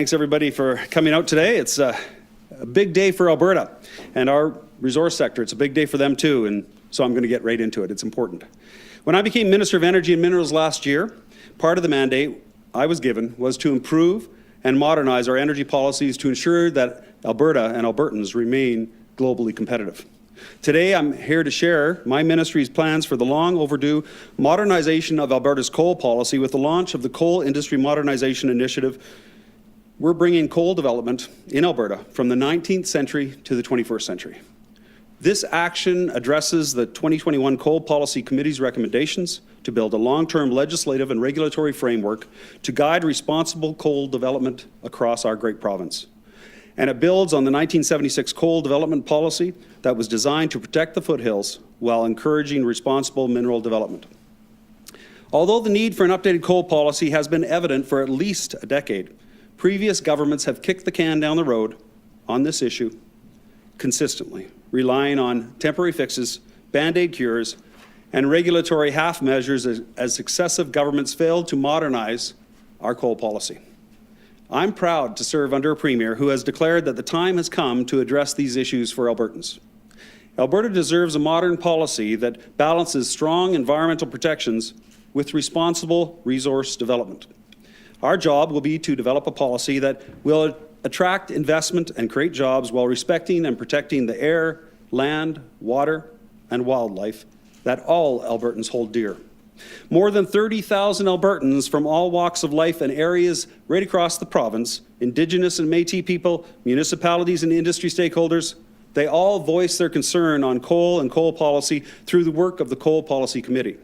Thanks everybody for coming out today. It's a big day for Alberta and our resource sector. It's a big day for them too, and so I'm going to get right into it. It's important. When I became Minister of Energy and Minerals last year, part of the mandate I was given was to improve and modernize our energy policies to ensure that Alberta and Albertans remain globally competitive. Today, I'm here to share my ministry's plans for the long overdue modernization of Alberta's coal policy with the launch of the Coal Industry Modernization Initiative. We're bringing coal development in Alberta from the 19th century to the 21st century. This action addresses the 2021 Coal Policy Committee's recommendations to build a long-term legislative and regulatory framework to guide responsible coal development across our great province. And it builds on the 1976 coal development policy that was designed to protect the foothills while encouraging responsible mineral development. Although the need for an updated coal policy has been evident for at least a decade, previous governments have kicked the can down the road on this issue consistently, relying on temporary fixes, band-aid cures, and regulatory half measures as successive governments failed to modernize our coal policy. I'm proud to serve under a Premier who has declared that the time has come to address these issues for Albertans. Alberta deserves a modern policy that balances strong environmental protections with responsible resource development. Our job will be to develop a policy that will attract investment and create jobs while respecting and protecting the air, land, water, and wildlife that all Albertans hold dear. More than 30,000 Albertans from all walks of life and areas right across the province, Indigenous and Métis people, municipalities and industry stakeholders, they all voice their concern on coal and coal policy through the work of the Coal Policy Committee.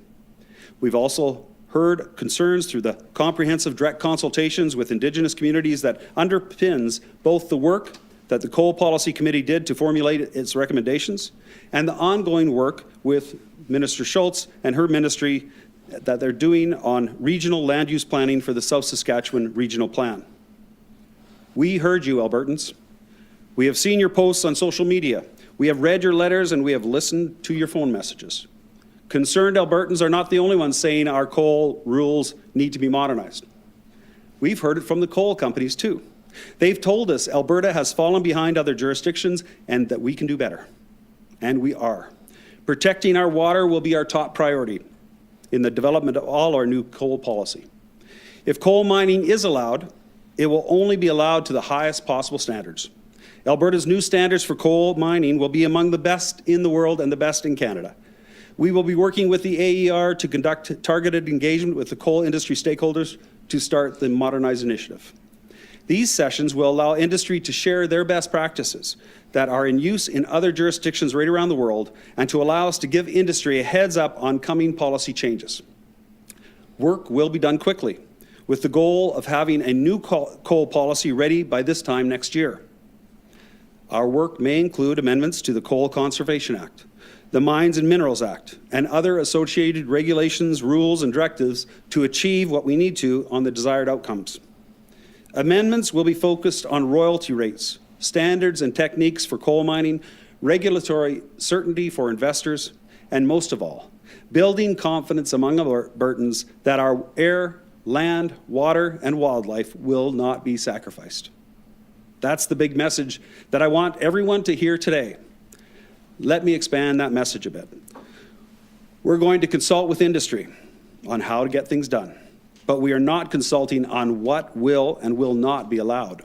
We've also heard concerns through the comprehensive direct consultations with Indigenous communities that underpins both the work that the Coal Policy Committee did to formulate its recommendations and the ongoing work with Minister Schulz and her ministry that they're doing on regional land use planning for the South Saskatchewan Regional Plan. We heard you, Albertans. We have seen your posts on social media. We have read your letters and we have listened to your phone messages. Concerned Albertans are not the only ones saying our coal rules need to be modernized. We've heard it from the coal companies too. They've told us Alberta has fallen behind other jurisdictions and that we can do better. And we are. Protecting our water will be our top priority in the development of all our new coal policy. If coal mining is allowed, it will only be allowed to the highest possible standards. Alberta's new standards for coal mining will be among the best in the world and the best in Canada. We will be working with the AER to conduct targeted engagement with the coal industry stakeholders to start the Modernize initiative. These sessions will allow industry to share their best practices that are in use in other jurisdictions right around the world and to allow us to give industry a heads up on coming policy changes. Work will be done quickly with the goal of having a new coal policy ready by this time next year. Our work may include amendments to the Coal Conservation Act, the Mines and Minerals Act, and other associated regulations, rules, and directives to achieve what we need to on the desired outcomes. Amendments will be focused on royalty rates, standards and techniques for coal mining, regulatory certainty for investors, and most of all, building confidence among Albertans that our air, land, water, and wildlife will not be sacrificed. That's the big message that I want everyone to hear today. Let me expand that message a bit. We're going to consult with industry on how to get things done, but we are not consulting on what will and will not be allowed.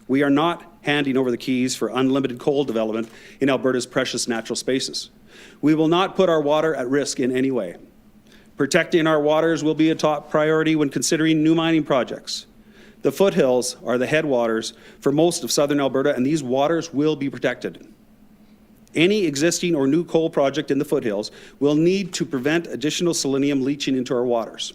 We are not handing over the keys for unlimited coal development in Alberta's precious natural spaces. We will not put our water at risk in any way. Protecting our waters will be a top priority when considering new mining projects. The foothills are the headwaters for most of southern Alberta, and these waters will be protected. Any existing or new coal project in the foothills will need to prevent additional selenium leaching into our waters.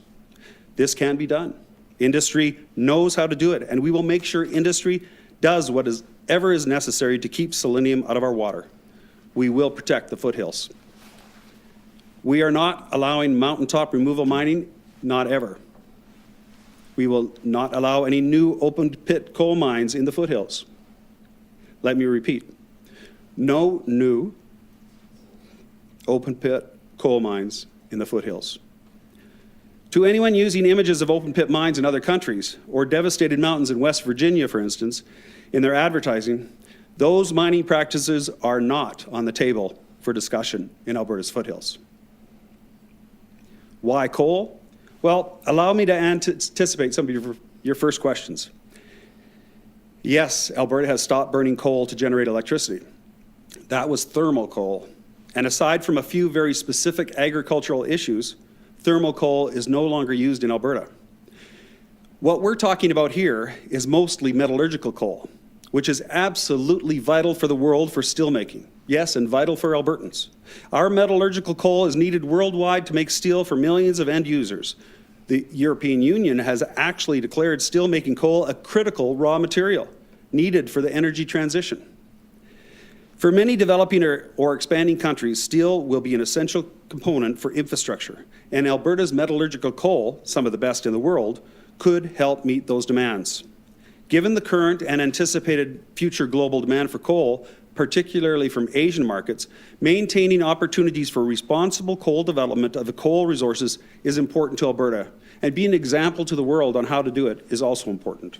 This can be done. Industry knows how to do it, and we will make sure industry does whatever is necessary to keep selenium out of our water. We will protect the foothills. We are not allowing mountaintop removal mining, not ever. We will not allow any new open pit coal mines in the foothills. Let me repeat. No new open pit coal mines in the foothills. To anyone using images of open pit mines in other countries or devastated mountains in West Virginia, for instance, in their advertising, those mining practices are not on the table for discussion in Alberta's foothills. Why coal? Well, allow me to anticipate some of your first questions. Yes, Alberta has stopped burning coal to generate electricity. That was thermal coal. And aside from a few very specific agricultural issues, thermal coal is no longer used in Alberta. What we're talking about here is mostly metallurgical coal, which is absolutely vital for the world for steelmaking. Yes, and vital for Albertans. Our metallurgical coal is needed worldwide to make steel for millions of end users. The European Union has actually declared steelmaking coal a critical raw material needed for the energy transition. For many developing or expanding countries, steel will be an essential component for infrastructure, and Alberta's metallurgical coal, some of the best in the world, could help meet those demands. Given the current and anticipated future global demand for coal, particularly from Asian markets, maintaining opportunities for responsible coal development of the coal resources is important to Alberta, and being an example to the world on how to do it is also important.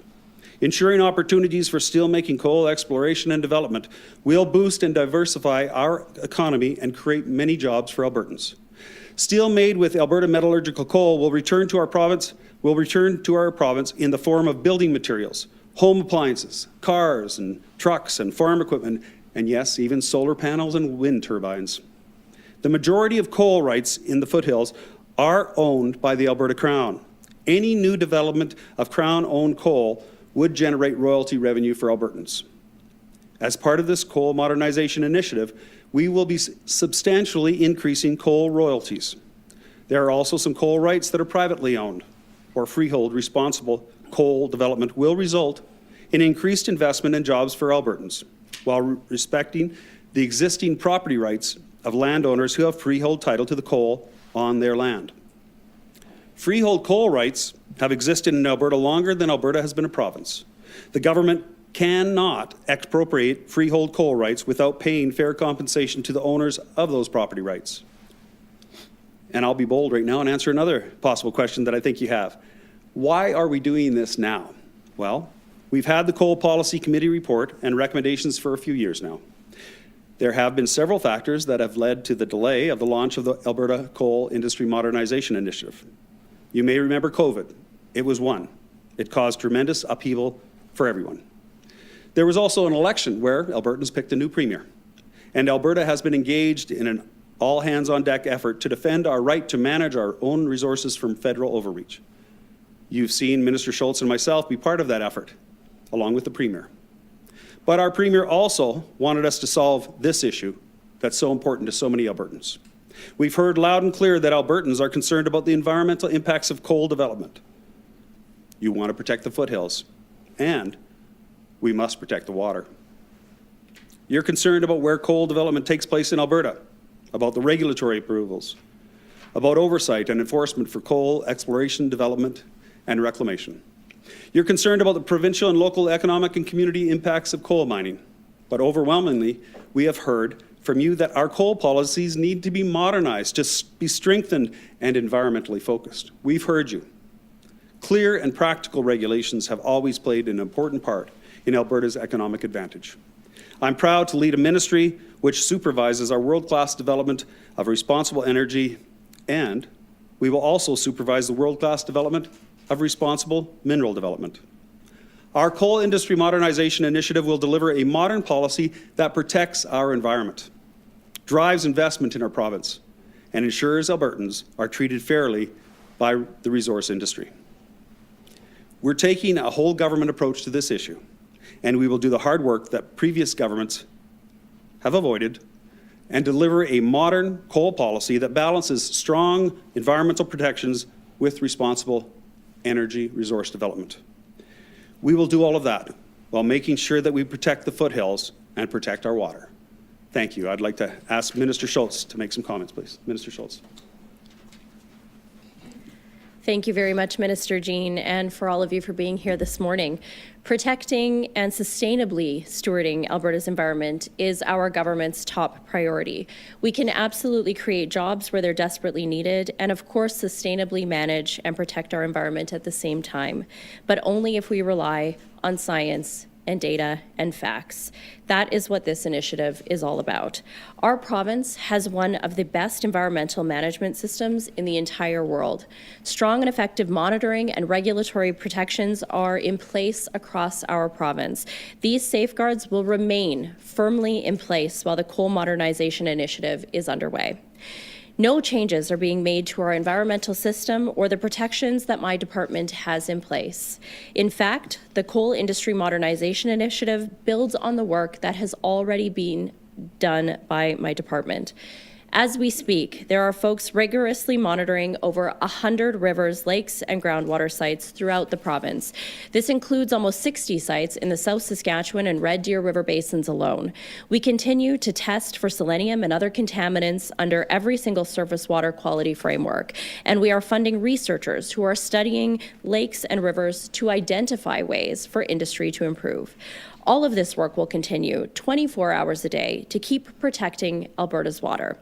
Ensuring opportunities for steelmaking coal exploration and development will boost and diversify our economy and create many jobs for Albertans. Steel made with Alberta metallurgical coal will return to our province in the form of building materials, home appliances, cars and trucks and farm equipment, and yes, even solar panels and wind turbines. The majority of coal rights in the foothills are owned by the Alberta Crown. Any new development of Crown-owned coal would generate royalty revenue for Albertans. As part of this coal modernization initiative, we will be substantially increasing coal royalties. There are also some coal rights that are privately owned or freehold. Responsible coal development will result in increased investment and jobs for Albertans, while respecting the existing property rights of landowners who have freehold title to the coal on their land. Freehold coal rights have existed in Alberta longer than Alberta has been a province. The government cannot expropriate freehold coal rights without paying fair compensation to the owners of those property rights. And I'll be bold right now and answer another possible question that I think you have. Why are we doing this now? Well, we've had the Coal Policy Committee report and recommendations for a few years now. There have been several factors that have led to the delay of the launch of the Alberta Coal Industry Modernization Initiative. You may remember COVID. It was one. It caused tremendous upheaval for everyone. There was also an election where Albertans picked a new premier, and Alberta has been engaged in an all-hands-on-deck effort to defend our right to manage our own resources from federal overreach. You've seen Minister Schulz and myself be part of that effort, along with the premier. But our premier also wanted us to solve this issue that's so important to so many Albertans. We've heard loud and clear that Albertans are concerned about the environmental impacts of coal development. You want to protect the foothills, and we must protect the water. You're concerned about where coal development takes place in Alberta, about the regulatory approvals, about oversight and enforcement for coal exploration, development, and reclamation. You're concerned about the provincial and local economic and community impacts of coal mining, but overwhelmingly, we have heard from you that our coal policies need to be modernized, to be strengthened and environmentally focused. We've heard you. Clear and practical regulations have always played an important part in Alberta's economic advantage. I'm proud to lead a ministry which supervises our world-class development of responsible energy, and we will also supervise the world-class development of responsible mineral development. Our Coal Industry Modernization Initiative will deliver a modern policy that protects our environment, drives investment in our province, and ensures Albertans are treated fairly by the resource industry. We're taking a whole government approach to this issue, and we will do the hard work that previous governments have avoided and deliver a modern coal policy that balances strong environmental protections with responsible energy resource development. We will do all of that while making sure that we protect the foothills and protect our water. Thank you. I'd like to ask Minister Schulz to make some comments, please. Minister Schulz. Thank you very much, Minister Jean, and for all of you for being here this morning. Protecting and sustainably stewarding Alberta's environment is our government's top priority. We can absolutely create jobs where they're desperately needed and, of course, sustainably manage and protect our environment at the same time, but only if we rely on science and data and facts. That is what this initiative is all about. Our province has one of the best environmental management systems in the entire world. Strong and effective monitoring and regulatory protections are in place across our province. These safeguards will remain firmly in place while the Coal Modernization Initiative is underway. No changes are being made to our environmental system or the protections that my department has in place. In fact, the Coal Industry Modernization Initiative builds on the work that has already been done by my department. As we speak, there are folks rigorously monitoring over 100 rivers, lakes, and groundwater sites throughout the province. This includes almost 60 sites in the South Saskatchewan and Red Deer River basins alone. We continue to test for selenium and other contaminants under every single surface water quality framework, and we are funding researchers who are studying lakes and rivers to identify ways for industry to improve. All of this work will continue 24 hours a day to keep protecting Alberta's water.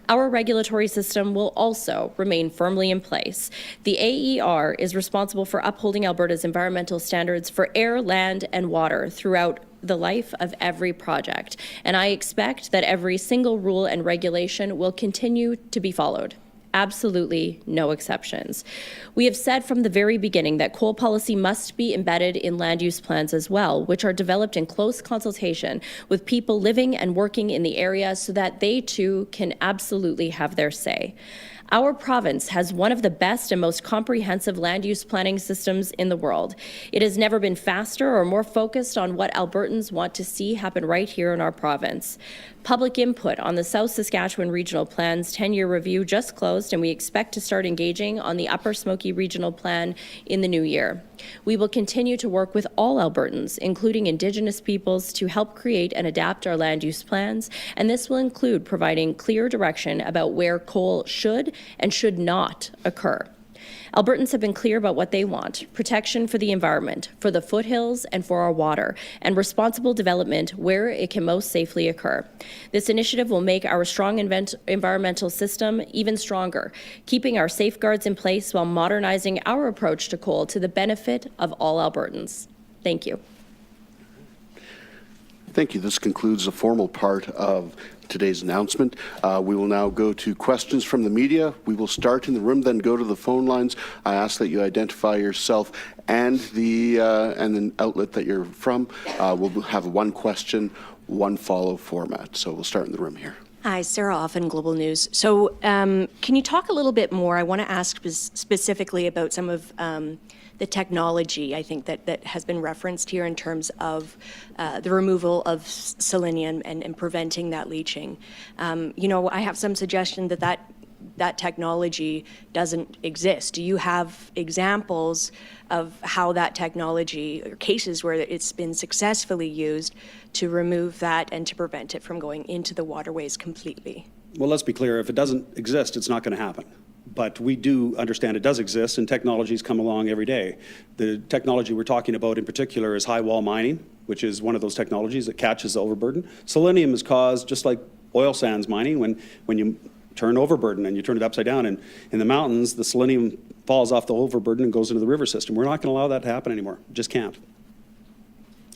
Our regulatory system will also remain firmly in place. The AER is responsible for upholding Alberta's environmental standards for air, land, and water throughout the life of every project, and I expect that every single rule and regulation will continue to be followed. Absolutely no exceptions. We have said from the very beginning that coal policy must be embedded in land use plans as well, which are developed in close consultation with people living and working in the area so that they too can absolutely have their say. Our province has one of the best and most comprehensive land use planning systems in the world. It has never been faster or more focused on what Albertans want to see happen right here in our province. Public input on the South Saskatchewan Regional Plan's 10-year review just closed, and we expect to start engaging on the Upper Smoky Regional Plan in the new year. We will continue to work with all Albertans, including Indigenous peoples, to help create and adapt our land use plans, and this will include providing clear direction about where coal should and should not occur. Albertans have been clear about what they want: protection for the environment, for the foothills, and for our water, and responsible development where it can most safely occur. This initiative will make our strong environmental system even stronger, keeping our safeguards in place while modernizing our approach to coal to the benefit of all Albertans. Thank you. Thank you. This concludes the formal part of today's announcement. We will now go to questions from the media. We will start in the room, then go to the phone lines. I ask that you identify yourself and the outlet that you're from. We'll have one question, one follow format. So we'll start in the room here. Hi, Sarah Offen, Global News. So can you talk a little bit more? I want to ask specifically about some of the technology, I think, that has been referenced here in terms of the removal of selenium and preventing that leaching. You know, I have some suggestion that technology doesn't exist. Do you have examples of how that technology, or cases where it's been successfully used to remove that and to prevent it from going into the waterways completely? Well, let's be clear. If it doesn't exist, it's not going to happen. But we do understand it does exist, and technologies come along every day. The technology we're talking about in particular is high wall mining, which is one of those technologies that catches the overburden. Selenium is caused, just like oil sands mining, when you turn overburden and you turn it upside down, and in the mountains, the selenium falls off the overburden and goes into the river system. We're not going to allow that to happen anymore. Just can't.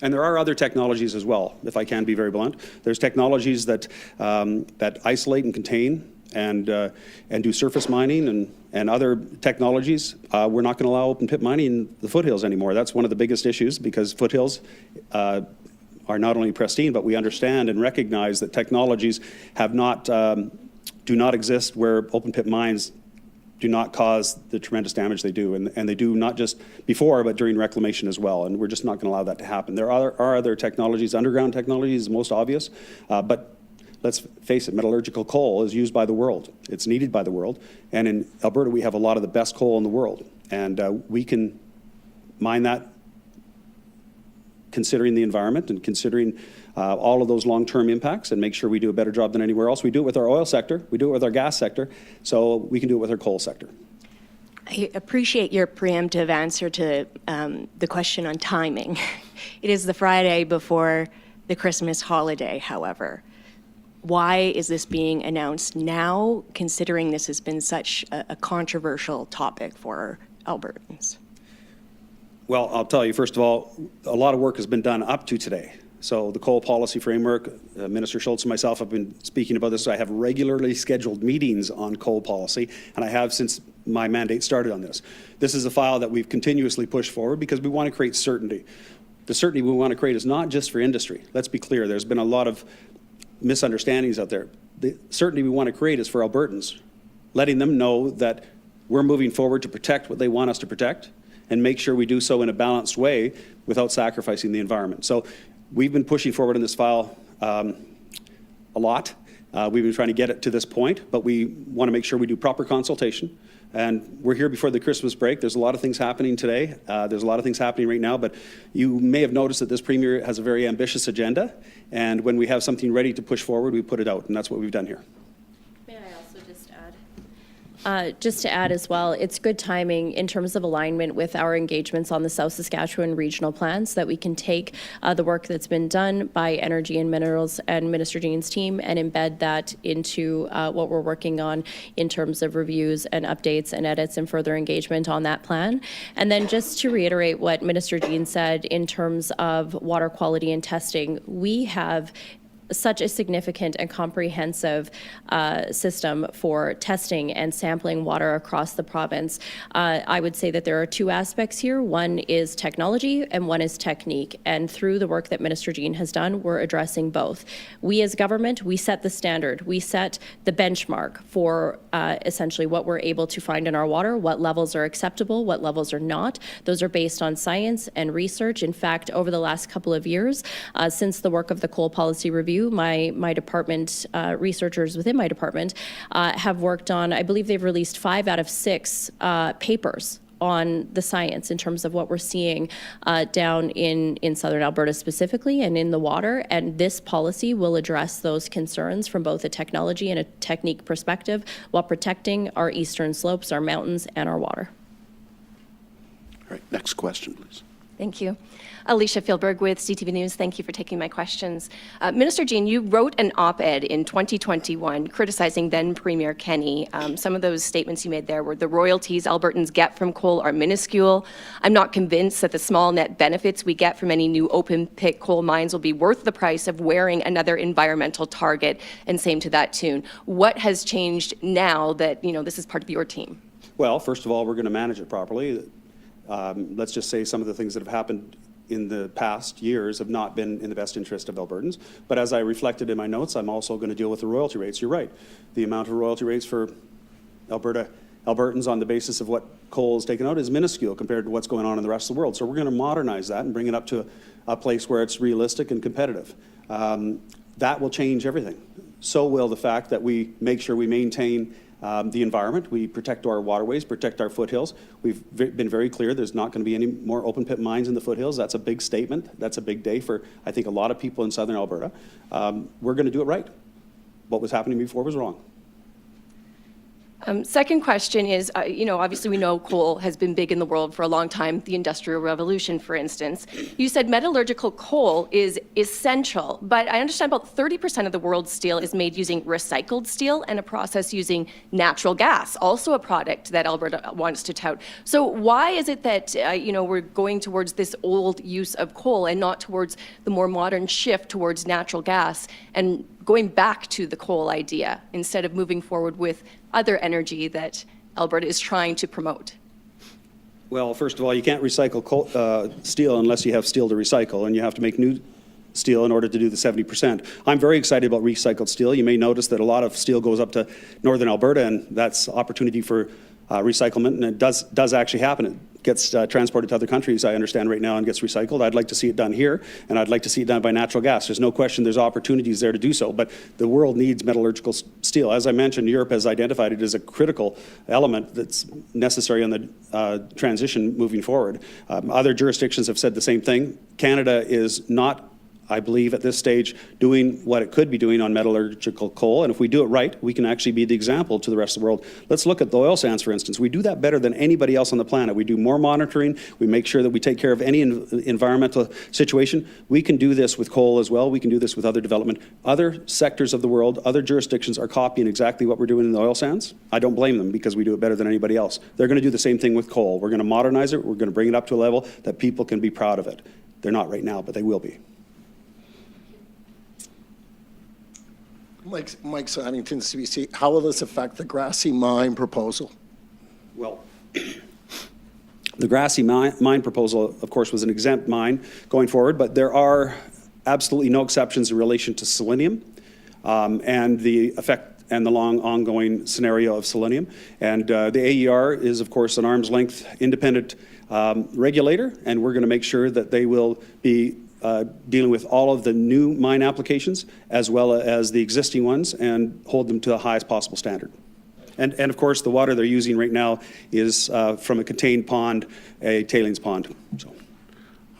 And there are other technologies as well, if I can be very blunt. There's technologies that isolate and contain and do surface mining and other technologies. We're not going to allow open pit mining in the foothills anymore. That's one of the biggest issues, because foothills are not only pristine, but we understand and recognize that technologies do not exist where open pit mines do not cause the tremendous damage they do, and they do not just before, but during reclamation as well, and we're just not going to allow that to happen. There are other technologies. Underground technology is the most obvious, but let's face it, metallurgical coal is used by the world. It's needed by the world, and in Alberta we have a lot of the best coal in the world, and we can mine that considering the environment and considering all of those long-term impacts, and make sure we do a better job than anywhere else. We do it with our oil sector, we do it with our gas sector, so we can do it with our coal sector. I appreciate your preemptive answer to the question on timing. It is the Friday before the Christmas holiday, however. Why is this being announced now, considering this has been such a controversial topic for Albertans? Well, I'll tell you, first of all, a lot of work has been done up to today. So the coal policy framework, Minister Schulz and myself have been speaking about this. I have regularly scheduled meetings on coal policy, and I have since my mandate started on this. This is a file that we've continuously pushed forward because we want to create certainty. The certainty we want to create is not just for industry. Let's be clear, there's been a lot of misunderstandings out there. The certainty we want to create is for Albertans, letting them know that we're moving forward to protect what they want us to protect and make sure we do so in a balanced way without sacrificing the environment. So we've been pushing forward in this file a lot. We've been trying to get it to this point, but we want to make sure we do proper consultation. And we're here before the Christmas break. There's a lot of things happening today. There's a lot of things happening right now, but you may have noticed that this Premier has a very ambitious agenda. And when we have something ready to push forward, we put it out, and that's what we've done here. May I also just add? Just to add as well, it's good timing in terms of alignment with our engagements on the South Saskatchewan regional plans, that we can take the work that's been done by Energy and Minerals and Minister Jean's team and embed that into what we're working on in terms of reviews and updates and edits and further engagement on that plan. And then just to reiterate what Minister Jean said in terms of water quality and testing, we have such a significant and comprehensive system for testing and sampling water across the province. I would say that there are two aspects here. One is technology and one is technique. And through the work that Minister Jean has done, we're addressing both. We as government, we set the standard. We set the benchmark for essentially what we're able to find in our water, what levels are acceptable, what levels are not. Those are based on science and research. In fact, over the last couple of years, since the work of the coal policy review, my department, researchers within my department have worked on, I believe they've released 5 out of 6 papers on the science in terms of what we're seeing down in southern Alberta specifically and in the water. And this policy will address those concerns from both a technology and a technique perspective while protecting our eastern slopes, our mountains, and our water. All right, next question, please. Thank you. Alicia Fieldberg with CTV News. Thank you for taking my questions. Minister Jean, you wrote an op-ed in 2021 criticizing then Premier Kenney. Some of those statements you made there were the royalties Albertans get from coal are minuscule. I'm not convinced that the small net benefits we get from any new open pit coal mines will be worth the price of wearing another environmental target, and same to that tune. What has changed now that, you know, this is part of your team? Well, first of all, we're going to manage it properly. Let's just say some of the things that have happened in the past years have not been in the best interest of Albertans. But as I reflected in my notes, I'm also going to deal with the royalty rates. You're right. The amount of royalty rates for Albertans on the basis of what coal is taken out is minuscule compared to what's going on in the rest of the world. So we're going to modernize that and bring it up to a place where it's realistic and competitive. That will change everything. So will the fact that we make sure we maintain the environment, we protect our waterways, protect our foothills. We've been very clear there's not going to be any more open pit mines in the foothills. That's a big statement. That's a big day for, I think, a lot of people in southern Alberta. We're going to do it right. What was happening before was wrong. Second question is, you know, obviously we know coal has been big in the world for a long time, the Industrial Revolution, for instance. You said metallurgical coal is essential, but I understand about 30% of the world's steel is made using recycled steel and a process using natural gas, also a product that Alberta wants to tout. So why is it that, you know, we're going towards this old use of coal and not towards the more modern shift towards natural gas and going back to the coal idea instead of moving forward with other energy that Alberta is trying to promote? Well, first of all, you can't recycle coal, steel unless you have steel to recycle, and you have to make new steel in order to do the 70%. I'm very excited about recycled steel. You may notice that a lot of steel goes up to northern Alberta, and that's opportunity for recyclement, and it does actually happen. It gets transported to other countries, I understand, right now, and gets recycled. I'd like to see it done here, and I'd like to see it done by natural gas. There's no question there's opportunities there to do so, but the world needs metallurgical steel. As I mentioned, Europe has identified it as a critical element that's necessary on the transition moving forward. Other jurisdictions have said the same thing. Canada is not I believe, at this stage, doing what it could be doing on metallurgical coal. And if we do it right, we can actually be the example to the rest of the world. Let's look at the oil sands, for instance. We do that better than anybody else on the planet. We do more monitoring. We make sure that we take care of any environmental situation. We can do this with coal as well. We can do this with other development. Other sectors of the world, other jurisdictions are copying exactly what we're doing in the oil sands. I don't blame them because we do it better than anybody else. They're going to do the same thing with coal. We're going to modernize it. We're going to bring it up to a level that people can be proud of it. They're not right now, but they will be. Mike Saddington, CBC. How will this affect the Grassy Mine proposal? Well, the Grassy mine proposal, of course, was an exempt mine going forward, but there are absolutely no exceptions in relation to selenium and the effect and the long ongoing scenario of selenium. And the AER is, of course, an arm's length independent regulator, and we're going to make sure that they will be dealing with all of the new mine applications as well as the existing ones and hold them to the highest possible standard. And of course, the water they're using right now is from a contained pond, a tailings pond. So.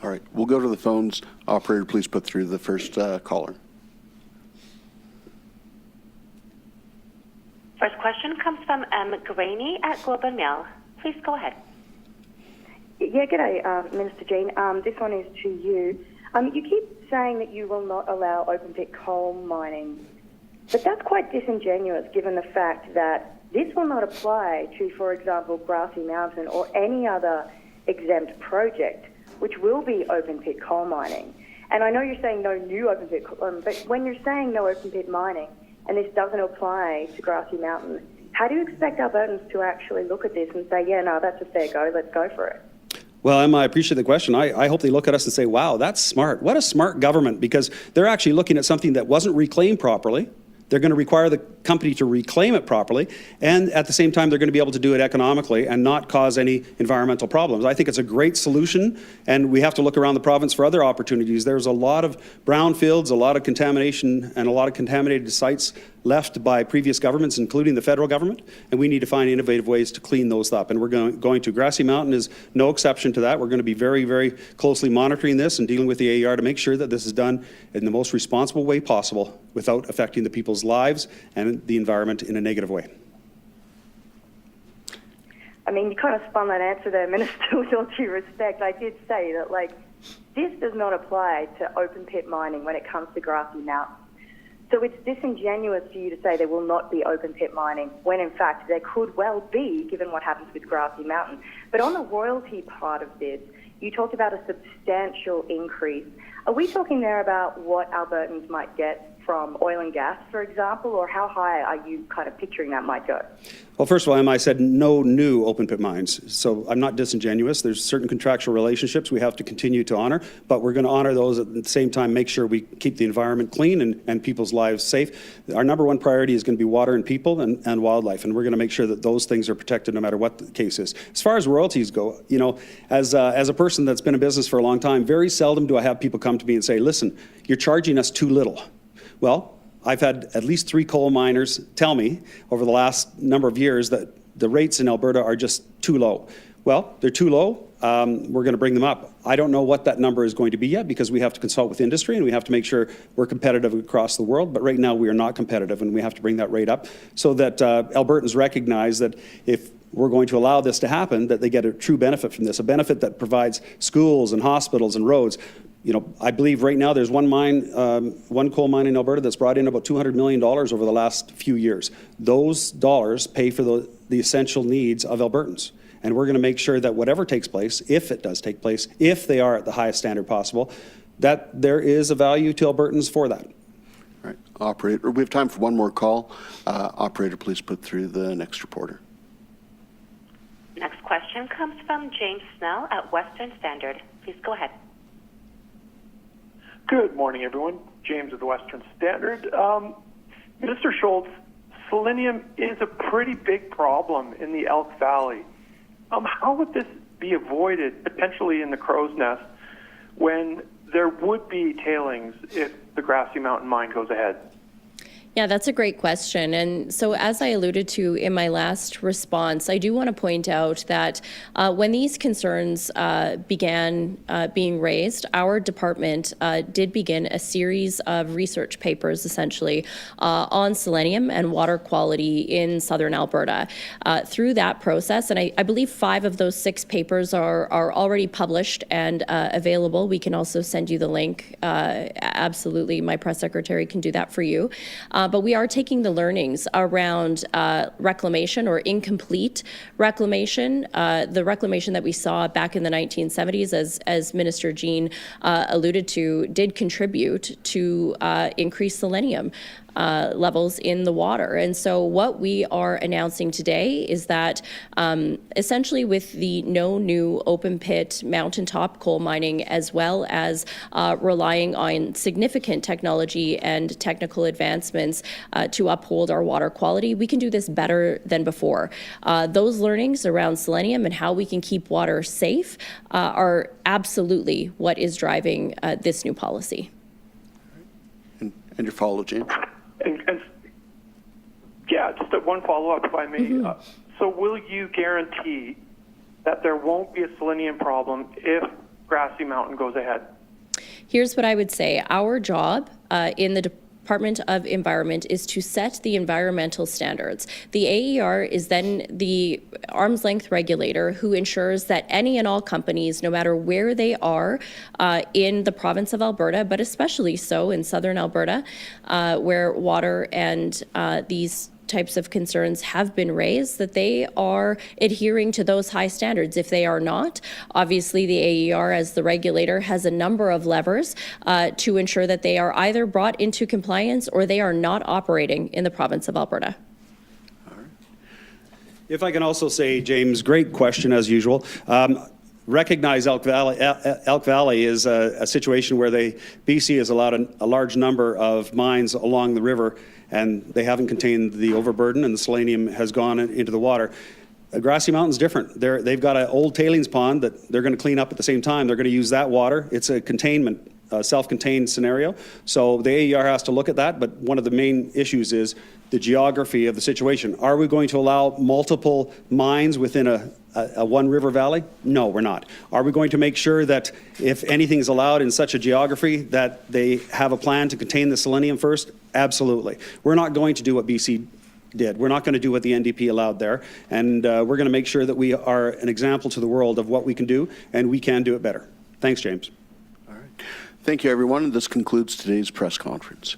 All right, we'll go to the phones. Operator, please put through the first caller. First question comes from Graney at Globe and Mail. Please go ahead. Yeah, g'day, Minister Jean. This one is to you. You keep saying that you will not allow open pit coal mining, but that's quite disingenuous given the fact that this will not apply to, for example, Grassy Mountain or any other exempt project, which will be open pit coal mining. And I know you're saying no new open pit, but when you're saying no open pit mining and this doesn't apply to Grassy Mountain, how do you expect Albertans to actually look at this and say, yeah, no, that's a fair go, let's go for it? Well, Emma, I appreciate the question. I hope they look at us and say, wow, that's smart. What a smart government, because they're actually looking at something that wasn't reclaimed properly. They're going to require the company to reclaim it properly, and at the same time, they're going to be able to do it economically and not cause any environmental problems. I think it's a great solution, and we have to look around the province for other opportunities. There's a lot of brownfields, a lot of contamination, and a lot of contaminated sites left by previous governments, including the federal government, and we need to find innovative ways to clean those up, and we're going to. Grassy Mountain is no exception to that. We're going to be very, very closely monitoring this and dealing with the AER to make sure that this is done in the most responsible way possible without affecting the people's lives and the environment in a negative way. I mean, you kind of spun that answer there, Minister, with all due respect. I did say that, this does not apply to open pit mining when it comes to Grassy Mountain. So it's disingenuous for you to say there will not be open pit mining when, in fact, there could well be, given what happens with Grassy Mountain. But on the royalty part of this, you talked about a substantial increase. Are we talking there about what Albertans might get from oil and gas, for example, or how high are you kind of picturing that might go? Well, first of all, Emma, I said no new open pit mines. So I'm not disingenuous. There's certain contractual relationships we have to continue to honor, but we're going to honor those at the same time, make sure we keep the environment clean and people's lives safe. Our number one priority is going to be water and people and wildlife, and we're going to make sure that those things are protected no matter what the case is. As far as royalties go, as a person that's been in business for a long time, very seldom do I have people come to me and say, listen, you're charging us too little. Well, I've had at least 3 coal miners tell me over the last number of years that the rates in Alberta are just too low. Well, they're too low. We're going to bring them up. I don't know what that number is going to be yet because we have to consult with industry and we have to make sure we're competitive across the world. But right now we are not competitive and we have to bring that rate up so that Albertans recognize that if we're going to allow this to happen, that they get a true benefit from this, a benefit that provides schools and hospitals and roads. I believe right now there's one coal mine in Alberta that's brought in about $200 million over the last few years. Those dollars pay for the essential needs of Albertans. And we're going to make sure that whatever takes place, if it does take place, if they are at the highest standard possible, that there is a value to Albertans for that. All right, operator, we have time for one more call. Operator, please put through the next reporter. Next question comes from James Snell at Western Standard. Please go ahead. Good morning, everyone. James of the Western Standard. Minister Schulz, selenium is a pretty big problem in the Elk Valley. How would this be avoided potentially in the Crowsnest when there would be tailings if the Grassy Mountain mine goes ahead? Yeah, that's a great question. And so, as I alluded to in my last response, I do want to point out that when these concerns began being raised, our department did begin a series of research papers, essentially, on selenium and water quality in southern Alberta. Through that process, and I believe 5 of those 6 papers are already published and available. We can also send you the link. Absolutely, my press secretary can do that for you. But we are taking the learnings around reclamation or incomplete reclamation, the reclamation that we saw back in the 1970s, as Minister Jean alluded to, did contribute to increased selenium levels in the water. And so what we are announcing today is that essentially with the no new open pit mountaintop coal mining, as well as relying on significant technology and technical advancements to uphold our water quality, we can do this better than before. Those learnings around selenium and how we can keep water safe are absolutely what is driving this new policy. And your follow, James? And yeah, just one follow-up, if I may. So will you guarantee that there won't be a selenium problem if Grassy Mountain goes ahead? Here's what I would say. Our job in the Department of Environment is to set the environmental standards. The AER is then the arm's length regulator who ensures that any and all companies, no matter where they are in the province of Alberta, but especially so in southern Alberta, where water and these types of concerns have been raised, that they are adhering to those high standards. If they are not, obviously the AER as the regulator has a number of levers to ensure that they are either brought into compliance or they are not operating in the province of Alberta. If I can also say, James, great question as usual. Recognize Elk Valley is a situation where BC has allowed a large number of mines along the river, and they haven't contained the overburden, and the selenium has gone into the water. Grassy Mountain's different. They've got an old tailings pond that they're going to clean up at the same time. They're going to use that water. It's a containment, self-contained scenario. So the AER has to look at that, but one of the main issues is the geography of the situation. Are we going to allow multiple mines within a one river valley? No, we're not. Are we going to make sure that if anything is allowed in such a geography that they have a plan to contain the selenium first? Absolutely. We're not going to do what BC did. We're not going to do what the NDP allowed there. And we're going to make sure that we are an example to the world of what we can do, and we can do it better. Thanks, James. All right. Thank you, everyone. And this concludes today's press conference.